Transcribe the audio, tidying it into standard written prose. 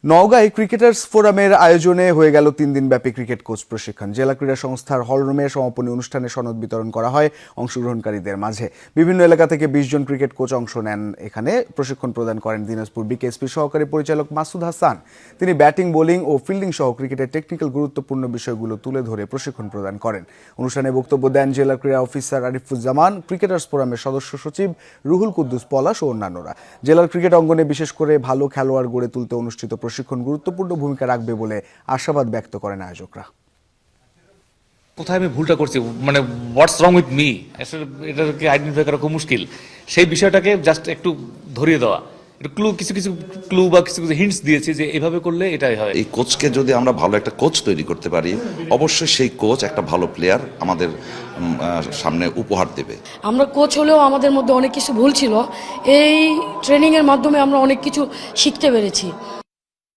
নওগাঁয় cricketers ফোরামের আয়োজনে হয়ে গেল 3 দিনব্যাপী ক্রিকেট কোচ প্রশিক্ষণ। জেলা ক্রীড়া সংস্থার হলরুমে সমাপনী অনুষ্ঠানে সনদ বিতরণ করা হয় অংশগ্রহণকারীদের মাঝে। বিভিন্ন এলাকা থেকে 20 জন ক্রিকেট কোচ অংশ নেন। এখানে প্রশিক্ষণ প্রদান করেন দিনাজপুর বিকেএসপি সহকারী পরিচালক মাসুদ হাসান। তিনি ব্যাটিং, বোলিং ও ফিল্ডিং সহ ক্রিকেটের টেকনিক্যাল গুরুত্বপূর্ণ বিষয়গুলো তুলে ধরে প্রশিক্ষণ প্রদান করেন। অনুষ্ঠানে বক্তব্য দেন জেলা ক্রীড়া অফিসার আরিফুজ্জামান, ক্রিকেটার্স ফোরামের সদস্য সচিব রুহুল কুদ্দুস পলাশ ও অন্যান্যরা। জেলার ক্রিকেট অঙ্গনে বিশেষ করে ভালো খেলোয়াড় গড়ে তুলতে অনুষ্ঠিত প্রশিক্ষণ গুরুত্বপূর্ণ ভূমিকা রাখবে বলে আশাবাদ ব্যক্ত করেন আয়োজকরা। কোথায় আমি ভুলটা করছি, মানে হোয়াটস রং উইথ মি, আসলে এটাকে আইডেন্টিফাই করা খুব মুশকিল। সেই বিষয়টাকে জাস্ট একটু ধরিয়ে দেওয়া, কিছু কিছু ক্লু বা কিছু কিছু হিন্টস দিয়েছি যে এভাবে করলে এটাই হয়। এই কোচকে যদি আমরা ভালো একটা কোচ তৈরি করতে পারি, অবশ্যই সেই কোচ একটা ভালো প্লেয়ার আমাদের সামনে উপহার দেবে। আমরা কোচ হলেও আমাদের মধ্যে অনেক কিছু ভুল ছিল, এই ট্রেনিংয়ের মাধ্যমে আমরা অনেক কিছু শিখতে পেরেছি।